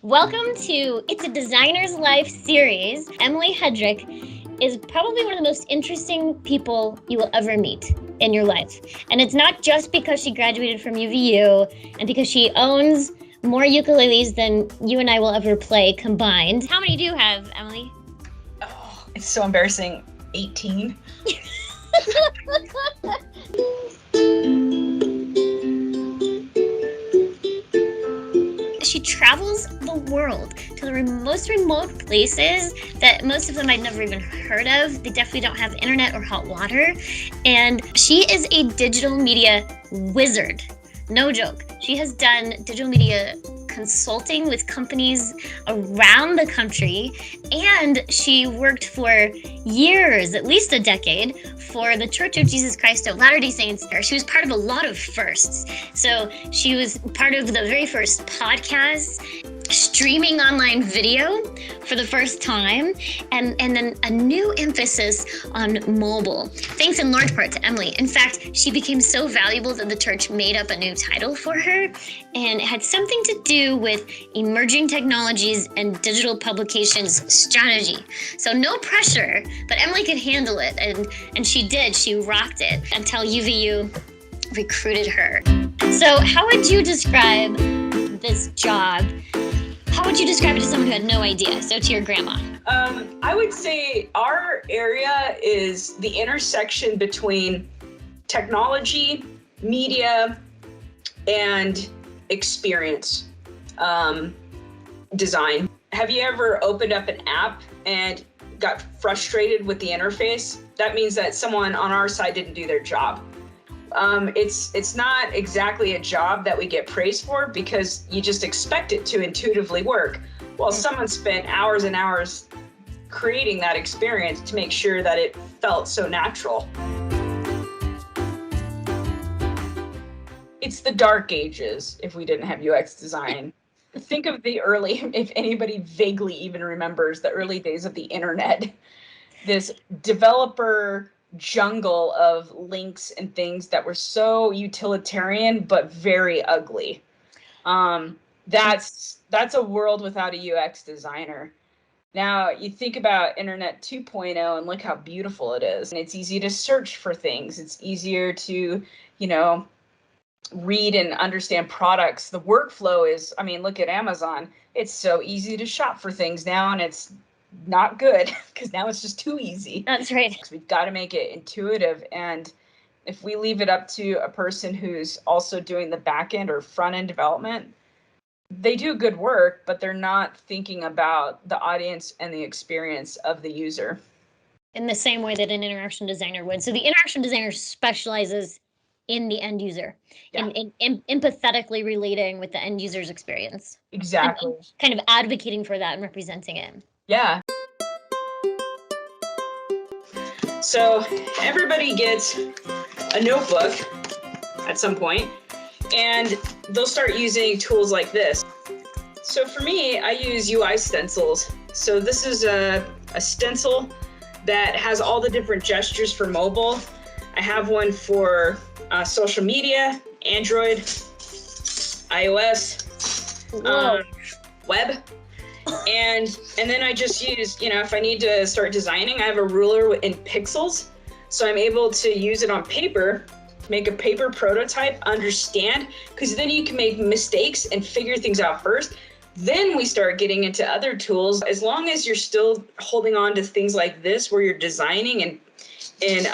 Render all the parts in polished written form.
Welcome to It's a Designer's Life series. Emily Hedrick is probably one of the most interesting people you will ever meet in your life. And it's not just because she graduated from UVU and because she owns more ukuleles than you and I will ever play combined. How many do you have, Emily? Oh, it's so embarrassing. 18. She travels the world to the most remote places that most of them I'd never even heard of. They definitely don't have internet or hot water. And she is a digital media wizard. No joke. She has done digital media consulting with companies around the country, and she worked for years, at least a decade, for the Church of Jesus Christ of Latter-day Saints. She was part of a lot of firsts. So she was part of the very first podcast, streaming online video for the first time, and then a new emphasis on mobile, thanks in large part to Emily. In fact, she became so valuable that the church made up a new title for her, and it had something to do with emerging technologies and digital publications strategy. So no pressure, but Emily could handle it, and she did. She rocked it until UVU recruited her. So how would you describe this job? How would you describe it to someone who had no idea? So to your grandma. I would say our area is the intersection between technology, media, and experience design. Have you ever opened up an app and got frustrated with the interface? That means that someone on our side didn't do their job. It's not exactly a job that we get praised for because you just expect it to intuitively work. Well, someone spent hours and hours creating that experience to make sure that it felt so natural. It's the dark ages if we didn't have UX design. Think of the early, if anybody vaguely even remembers the early days of the internet, this developer jungle of links and things that were so utilitarian but very ugly. That's a world without a UX designer. Now you think about Internet 2.0 and look how beautiful it is. And it's easy to search for things. It's easier to, read and understand products. The workflow is, look at Amazon. It's so easy to shop for things now, and it's not good because now it's just too easy. That's right. We've got to make it intuitive, and if we leave it up to a person who's also doing the back end or front end development, they do good work, but they're not thinking about the audience and the experience of the user In the same way that an interaction designer would. So the interaction designer specializes in the end user, in empathetically relating with the end user's experience. Exactly. And kind of advocating for that and representing it. Yeah. So everybody gets a notebook at some point, and they'll start using tools like this. So for me, I use UI stencils. So this is a stencil that has all the different gestures for mobile. I have one for social media, Android, iOS, web. And then I just use, if I need to start designing, I have a ruler in pixels. So I'm able to use it on paper, make a paper prototype, understand, because then you can make mistakes and figure things out first. Then we start getting into other tools. As long as you're still holding on to things like this, where you're designing and in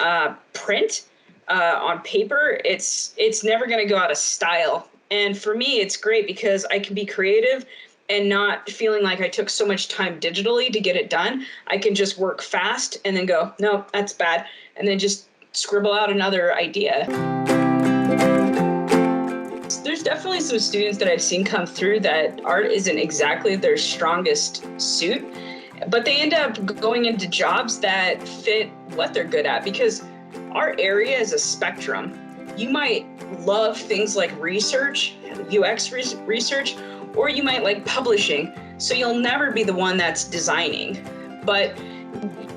print on paper, it's never going to go out of style. And for me, it's great because I can be creative and not feeling like I took so much time digitally to get it done. I can just work fast and then go, no, that's bad. And then just scribble out another idea. There's definitely some students that I've seen come through that art isn't exactly their strongest suit, but they end up going into jobs that fit what they're good at, because our area is a spectrum. You might love things like research, UX research, or you might like publishing. So you'll never be the one that's designing. But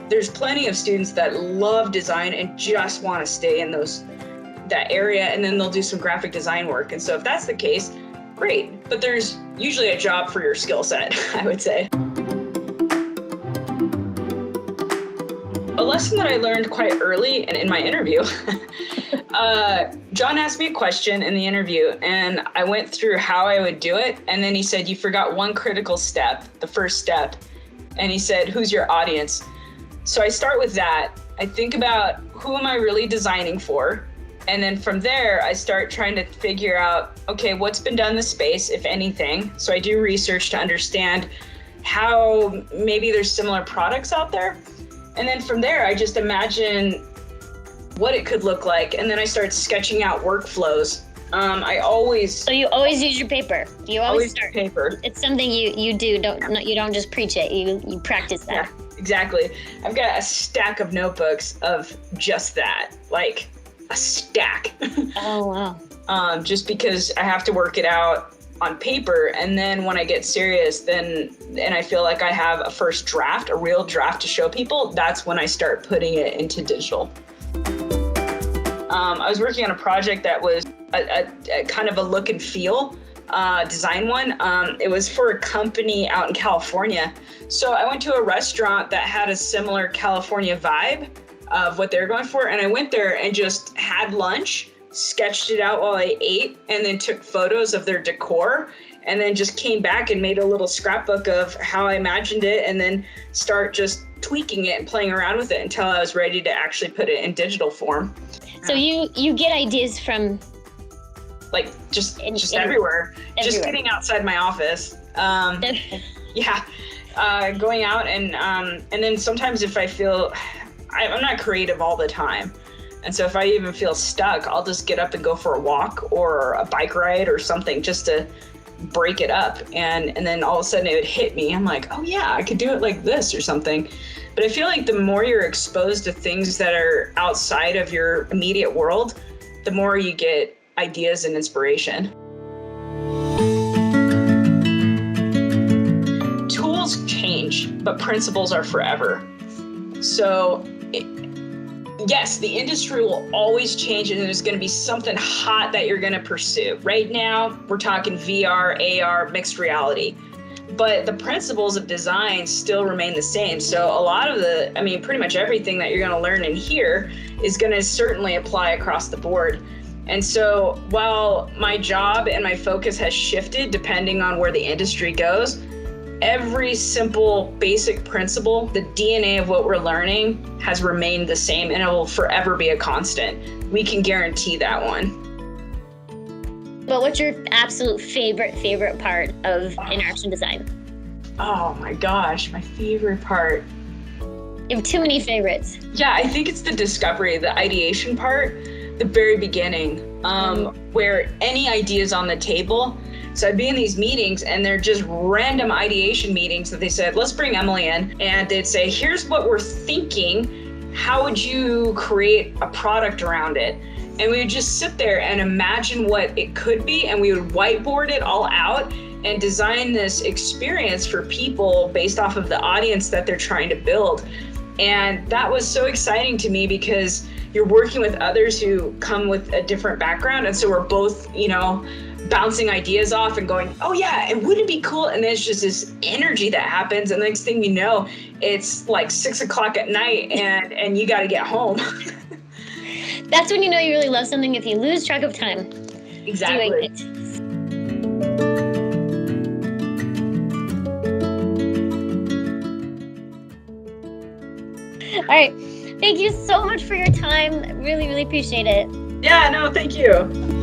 there's plenty of students that love design and just want to stay in that area, and then they'll do some graphic design work. And so if that's the case, great. But there's usually a job for your skill set, I would say. A lesson that I learned quite early and in my interview, John asked me a question in the interview, and I went through how I would do it. And then he said, you forgot one critical step, the first step. And he said, who's your audience? So I start with that. I think about who am I really designing for? And then from there, I start trying to figure out, okay, what's been done in the space, if anything. So I do research to understand how maybe there's similar products out there. And then from there, I just imagine what it could look like. And then I start sketching out workflows. So you always use your paper. You always start paper. It's something you do. You don't just preach it. You practice that. Yeah, exactly. I've got a stack of notebooks of just that, like a stack. Oh, wow. Just because I have to work it out on paper, and then when I get serious, and I feel like I have a first draft, a real draft to show people, that's when I start putting it into digital. I was working on a project that was a kind of a look and feel design one. It was for a company out in California. So I went to a restaurant that had a similar California vibe of what they're going for, and I went there and just had lunch, sketched it out while I ate, and then took photos of their decor, and then just came back and made a little scrapbook of how I imagined it, and then start just tweaking it and playing around with it until I was ready to actually put it in digital form. So you get ideas from like just everywhere. Just getting outside my office. Yeah, going out and then sometimes if I feel I'm not creative all the time. And so if I even feel stuck, I'll just get up and go for a walk or a bike ride or something just to break it up. And then all of a sudden it would hit me. I'm like, oh yeah, I could do it like this or something. But I feel like the more you're exposed to things that are outside of your immediate world, the more you get ideas and inspiration. Tools change, but principles are forever. So yes, the industry will always change and there's going to be something hot that you're going to pursue. Right now, we're talking VR, AR, mixed reality. But the principles of design still remain the same. So a lot of pretty much everything that you're going to learn in here is going to certainly apply across the board. And so while my job and my focus has shifted depending on where the industry goes, every simple basic principle, the DNA of what we're learning has remained the same, and it will forever be a constant. We can guarantee that one. But what's your absolute favorite part of interaction design? Oh my gosh, my favorite part. You have too many favorites. Yeah, I think it's the discovery, the ideation part, the very beginning, where any ideas on the table. So I'd be in these meetings and they're just random ideation meetings that they said, let's bring Emily in, and they'd say, here's what we're thinking. How would you create a product around it? And we would just sit there and imagine what it could be, and we would whiteboard it all out and design this experience for people based off of the audience that they're trying to build. And that was so exciting to me because you're working with others who come with a different background. And so we're both, bouncing ideas off and going, oh yeah, and wouldn't it be cool? And there's just this energy that happens. And the next thing you know, it's like 6 o'clock at night and you got to get home. That's when you know you really love something, if you lose track of time. Exactly. Doing it. All right. Thank you so much for your time. Really, really appreciate it. Yeah, no, thank you.